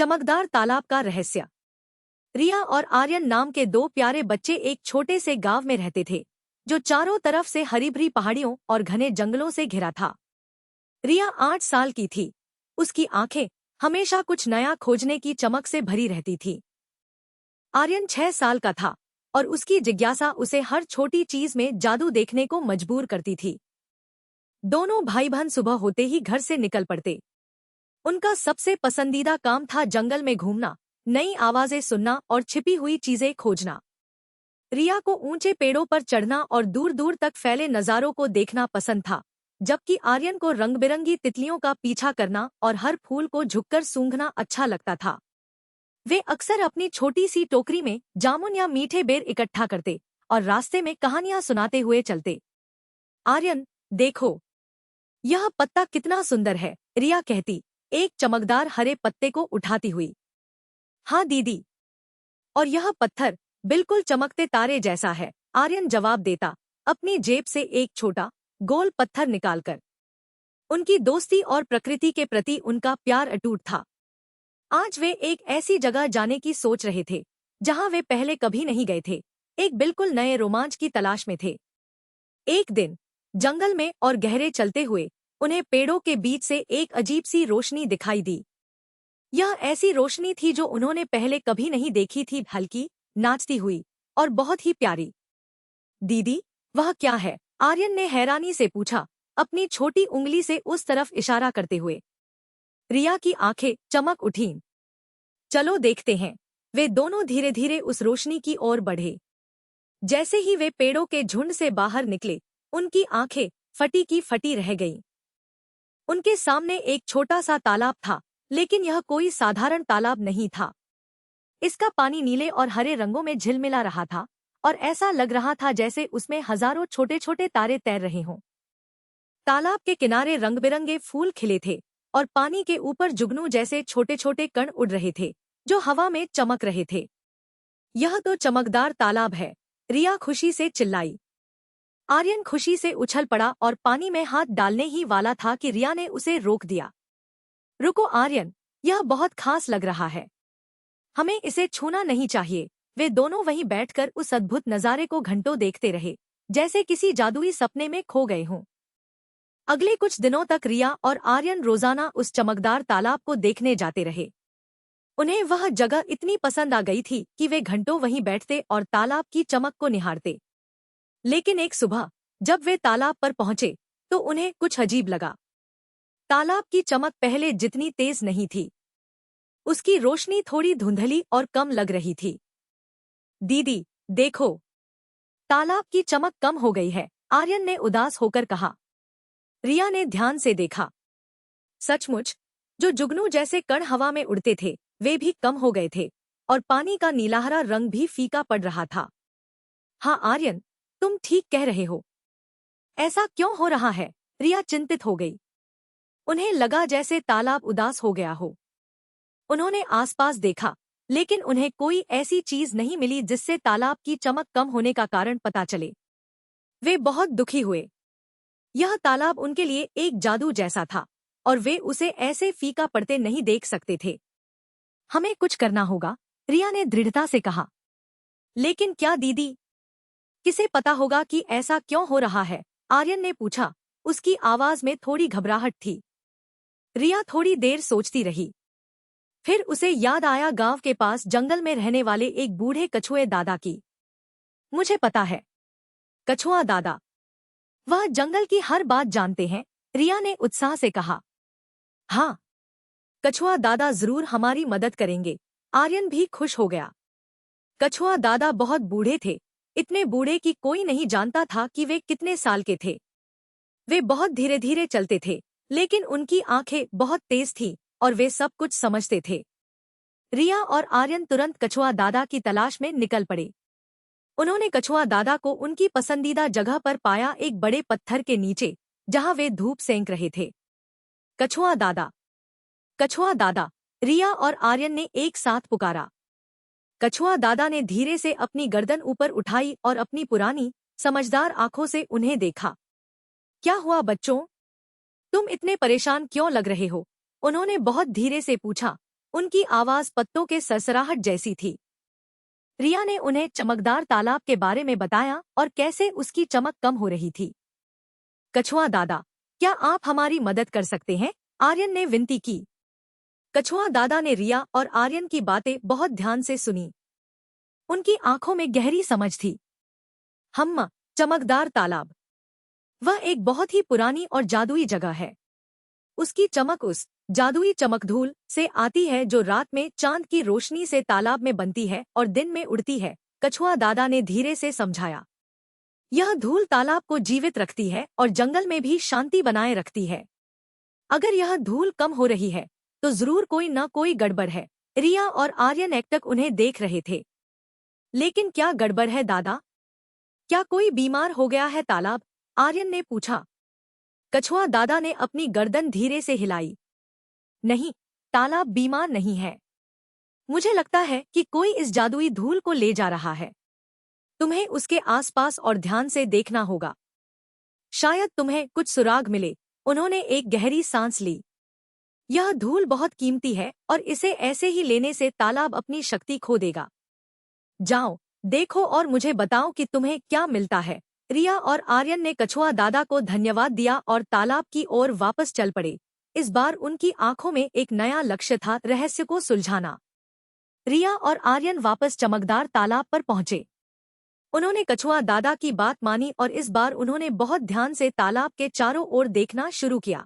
चमकदार तालाब का रहस्य। रिया और आर्यन नाम के दो प्यारे बच्चे एक छोटे से गांव में रहते थे, जो चारों तरफ से हरी भरी पहाड़ियों और घने जंगलों से घिरा था। रिया 8 साल की थी। उसकी आंखें हमेशा कुछ नया खोजने की चमक से भरी रहती थी। आर्यन 6 साल का था और उसकी जिज्ञासा उसे हर छोटी चीज में जादू देखने को मजबूर करती थी। दोनों भाई बहन सुबह होते ही घर से निकल पड़ते। उनका सबसे पसंदीदा काम था जंगल में घूमना, नई आवाजें सुनना और छिपी हुई चीजें खोजना। रिया को ऊंचे पेड़ों पर चढ़ना और दूर दूर तक फैले नजारों को देखना पसंद था, जबकि आर्यन को रंग बिरंगी तितलियों का पीछा करना और हर फूल को झुककर सूंघना अच्छा लगता था। वे अक्सर अपनी छोटी सी टोकरी में जामुन या मीठे बेर इकट्ठा करते और रास्ते में कहानियां सुनाते हुए चलते। आर्यन, देखो, यह पत्ता कितना सुंदर है, रिया कहती, एक चमकदार हरे पत्ते को उठाती हुई। हाँ दीदी, और यह पत्थर बिल्कुल चमकते तारे जैसा है, आर्यन जवाब देता, अपनी जेब से एक छोटा गोल पत्थर निकालकर। उनकी दोस्ती और प्रकृति के प्रति उनका प्यार अटूट था। आज वे एक ऐसी जगह जाने की सोच रहे थे जहां वे पहले कभी नहीं गए थे, एक बिल्कुल नए रोमांच की तलाश में थे। एक दिन जंगल में और गहरे चलते हुए उन्हें पेड़ों के बीच से एक अजीब सी रोशनी दिखाई दी। यह ऐसी रोशनी थी जो उन्होंने पहले कभी नहीं देखी थी, हल्की, नाचती हुई और बहुत ही प्यारी। दीदी, वह क्या है? आर्यन ने हैरानी से पूछा, अपनी छोटी उंगली से उस तरफ इशारा करते हुए। रिया की आंखें चमक उठीं। चलो देखते हैं। वे दोनों धीरे धीरे उस रोशनी की ओर बढ़े। जैसे ही वे पेड़ों के झुंड से बाहर निकले, उनकी आंखें फटी की फटी रह गईं। उनके सामने एक छोटा सा तालाब था, लेकिन यह कोई साधारण तालाब नहीं था। इसका पानी नीले और हरे रंगों में झिलमिला रहा था और ऐसा लग रहा था जैसे उसमें हजारों छोटे छोटे तारे तैर रहे हों। तालाब के किनारे रंग बिरंगे फूल खिले थे और पानी के ऊपर जुगनू जैसे छोटे छोटे कण उड़ रहे थे, जो हवा में चमक रहे थे। यह तो चमकदार तालाब है, रिया खुशी से चिल्लाई। आर्यन खुशी से उछल पड़ा और पानी में हाथ डालने ही वाला था कि रिया ने उसे रोक दिया। रुको आर्यन, यह बहुत खास लग रहा है, हमें इसे छूना नहीं चाहिए। वे दोनों वहीं बैठकर उस अद्भुत नजारे को घंटों देखते रहे, जैसे किसी जादुई सपने में खो गए हों। अगले कुछ दिनों तक रिया और आर्यन रोजाना उस चमकदार तालाब को देखने जाते रहे। उन्हें वह जगह इतनी पसंद आ गई थी कि वे घंटों वहीं बैठते और तालाब की चमक को निहारते। लेकिन एक सुबह जब वे तालाब पर पहुंचे तो उन्हें कुछ अजीब लगा। तालाब की चमक पहले जितनी तेज नहीं थी, उसकी रोशनी थोड़ी धुंधली और कम लग रही थी। दीदी, देखो, तालाब की चमक कम हो गई है, आर्यन ने उदास होकर कहा। रिया ने ध्यान से देखा। सचमुच, जो जुगनू जैसे कण हवा में उड़ते थे वे भी कम हो गए थे और पानी का नीलाहरा रंग भी फीका पड़ रहा था। हाँ आर्यन, तुम ठीक कह रहे हो। ऐसा क्यों हो रहा है? रिया चिंतित हो गई। उन्हें लगा जैसे तालाब उदास हो गया हो। उन्होंने आसपास देखा, लेकिन उन्हें कोई ऐसी चीज नहीं मिली जिससे तालाब की चमक कम होने का कारण पता चले। वे बहुत दुखी हुए। यह तालाब उनके लिए एक जादू जैसा था और वे उसे ऐसे फीका पड़ते नहीं देख सकते थे। हमें कुछ करना होगा, रिया ने दृढ़ता से कहा। लेकिन क्या दीदी? किसे पता होगा कि ऐसा क्यों हो रहा है? आर्यन ने पूछा। उसकी आवाज में थोड़ी घबराहट थी। रिया थोड़ी देर सोचती रही। फिर उसे याद आया गांव के पास जंगल में रहने वाले एक बूढ़े कछुए दादा की। मुझे पता है, कछुआ दादा, वह जंगल की हर बात जानते हैं, रिया ने उत्साह से कहा। हाँ, कछुआ दादा जरूर हमारी मदद करेंगे। आर्यन भी खुश हो गया। कछुआ दादा बहुत बूढ़े थे, इतने बूढ़े कि कोई नहीं जानता था कि वे कितने साल के थे। वे बहुत धीरे धीरे चलते थे, लेकिन उनकी आंखें बहुत तेज थीं और वे सब कुछ समझते थे। रिया और आर्यन तुरंत कछुआ दादा की तलाश में निकल पड़े। उन्होंने कछुआ दादा को उनकी पसंदीदा जगह पर पाया, एक बड़े पत्थर के नीचे, जहां वे धूप सेंक रहे थे। कछुआ दादा, कछुआ दादा, रिया और आर्यन ने एक साथ पुकारा। कछुआ दादा ने धीरे से अपनी गर्दन ऊपर उठाई और अपनी पुरानी, समझदार आंखों से उन्हें देखा। क्या हुआ बच्चों? तुम इतने परेशान क्यों लग रहे हो? उन्होंने बहुत धीरे से पूछा, उनकी आवाज पत्तों के सरसराहट जैसी थी। रिया ने उन्हें चमकदार तालाब के बारे में बताया और कैसे उसकी चमक कम हो रही थी। कछुआ दादा, क्या आप हमारी मदद कर सकते हैं? आर्यन ने विनती की। कछुआ दादा ने रिया और आर्यन की बातें बहुत ध्यान से सुनी। उनकी आंखों में गहरी समझ थी। हम्मा, चमकदार तालाब। वह एक बहुत ही पुरानी और जादुई जगह है। उसकी चमक उस जादुई चमकधूल से आती है जो रात में चांद की रोशनी से तालाब में बनती है और दिन में उड़ती है। कछुआ दादा ने धीरे से समझाया। यह धूल तालाब को जीवित रखती है और जंगल में भी शांति बनाए रखती है। अगर यह धूल कम हो रही है तो जरूर कोई न कोई गड़बड़ है। रिया और आर्यन एकटक उन्हें देख रहे थे। लेकिन क्या गड़बड़ है दादा? क्या कोई बीमार हो गया है तालाब? आर्यन ने पूछा। कछुआ दादा ने अपनी गर्दन धीरे से हिलाई। नहीं, तालाब बीमार नहीं है। मुझे लगता है कि कोई इस जादुई धूल को ले जा रहा है। तुम्हें उसके आसपास और ध्यान से देखना होगा। शायद तुम्हें कुछ सुराग मिले। उन्होंने एक गहरी सांस ली। यह धूल बहुत कीमती है और इसे ऐसे ही लेने से तालाब अपनी शक्ति खो देगा। जाओ, देखो और मुझे बताओ कि तुम्हें क्या मिलता है। रिया और आर्यन ने कछुआ दादा को धन्यवाद दिया और तालाब की ओर वापस चल पड़े। इस बार उनकी आंखों में एक नया लक्ष्य था, रहस्य को सुलझाना। रिया और आर्यन वापस चमकदार तालाब पर पहुंचे। उन्होंने कछुआ दादा की बात मानी और इस बार उन्होंने बहुत ध्यान से तालाब के चारों ओर देखना शुरू किया।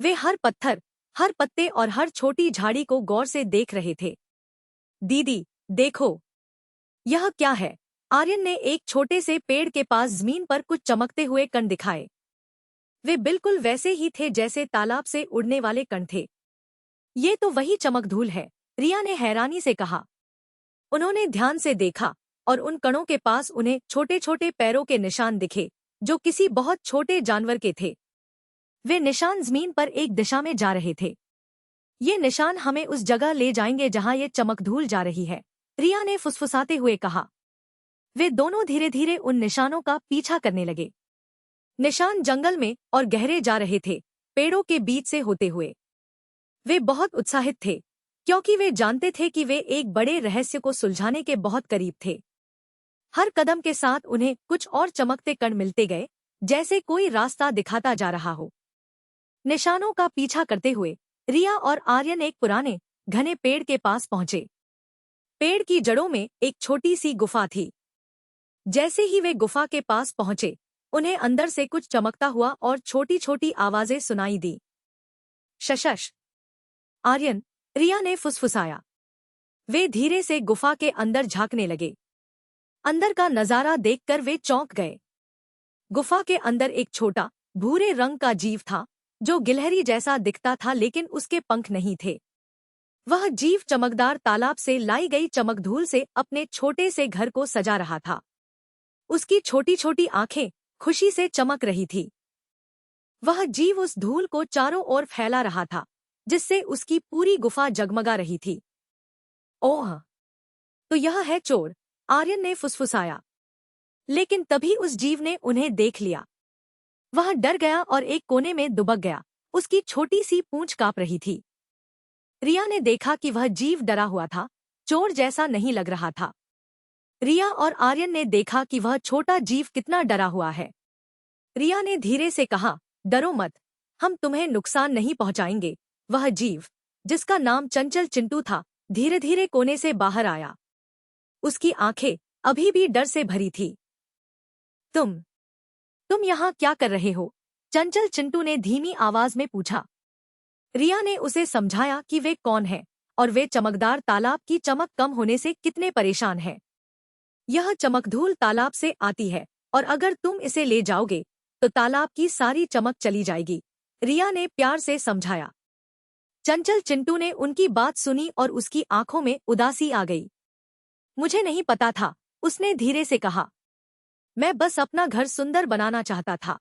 वे हर पत्थर, हर पत्ते और हर छोटी झाड़ी को गौर से देख रहे थे। दीदी, देखो, यह क्या है? आर्यन ने एक छोटे से पेड़ के पास जमीन पर कुछ चमकते हुए कण दिखाए। वे बिल्कुल वैसे ही थे जैसे तालाब से उड़ने वाले कण थे। ये तो वही चमकधूल है, रिया ने हैरानी से कहा। उन्होंने ध्यान से देखा और उन कणों के पास उन्हें छोटे छोटे पैरों के निशान दिखे जो किसी बहुत छोटे जानवर के थे। वे निशान जमीन पर एक दिशा में जा रहे थे। ये निशान हमें उस जगह ले जाएंगे जहां ये चमकधूल जा रही है, रिया ने फुसफुसाते हुए कहा। वे दोनों धीरे धीरे उन निशानों का पीछा करने लगे। निशान जंगल में और गहरे जा रहे थे, पेड़ों के बीच से होते हुए। वे बहुत उत्साहित थे क्योंकि वे जानते थे कि वे एक बड़े रहस्य को सुलझाने के बहुत करीब थे। हर कदम के साथ उन्हें कुछ और चमकते कण मिलते गए, जैसे कोई रास्ता दिखाता जा रहा हो। निशानों का पीछा करते हुए रिया और आर्यन एक पुराने घने पेड़ के पास पहुंचे। पेड़ की जड़ों में एक छोटी सी गुफा थी। जैसे ही वे गुफा के पास पहुंचे, उन्हें अंदर से कुछ चमकता हुआ और छोटी छोटी आवाजें सुनाई दी। शशश, आर्यन, रिया ने फुसफुसाया। वे धीरे से गुफा के अंदर झांकने लगे। अंदर का नजारा देखकर वे चौंक गए। गुफा के अंदर एक छोटा भूरे रंग का जीव था जो गिलहरी जैसा दिखता था, लेकिन उसके पंख नहीं थे। वह जीव चमकदार तालाब से लाई गई चमकधूल से अपने छोटे से घर को सजा रहा था। उसकी छोटी छोटी आंखें खुशी से चमक रही थी। वह जीव उस धूल को चारों ओर फैला रहा था, जिससे उसकी पूरी गुफा जगमगा रही थी। ओह, तो यह है चोर, आर्यन ने फुसफुसाया। लेकिन तभी उस जीव ने उन्हें देख लिया। वह डर गया और एक कोने में दुबक गया। उसकी छोटी सी पूंछ कांप रही थी। रिया ने देखा कि वह जीव डरा हुआ था, चोर जैसा नहीं लग रहा था। रिया और आर्यन ने देखा कि वह छोटा जीव कितना डरा हुआ है। रिया ने धीरे से कहा, डरो मत, हम तुम्हें नुकसान नहीं पहुंचाएंगे। वह जीव, जिसका नाम चंचल चिंटू था, धीरे धीरे कोने से बाहर आया। उसकी आंखें अभी भी डर से भरी थी। तुम यहाँ क्या कर रहे हो? चंचल चिंटू ने धीमी आवाज में पूछा। रिया ने उसे समझाया कि वे कौन हैं और वे चमकदार तालाब की चमक कम होने से कितने परेशान हैं। यह चमकधूल तालाब से आती है और अगर तुम इसे ले जाओगे तो तालाब की सारी चमक चली जाएगी, रिया ने प्यार से समझाया। चंचल चिंटू ने उनकी बात सुनी और उसकी आंखों में उदासी आ गई। मुझे नहीं पता था, उसने धीरे से कहा। मैं बस अपना घर सुंदर बनाना चाहता था।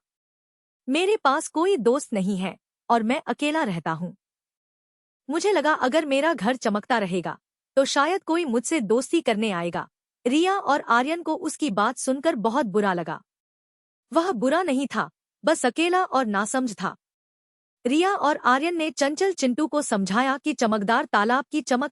मेरे पास कोई दोस्त नहीं है और मैं अकेला रहता हूँ। मुझे लगा अगर मेरा घर चमकता रहेगा तो शायद कोई मुझसे दोस्ती करने आएगा। रिया और आर्यन को उसकी बात सुनकर बहुत बुरा लगा। वह बुरा नहीं था, बस अकेला और नासमझ था। रिया और आर्यन ने चंचल चिंटू को समझाया कि चमकदार तालाब की चमक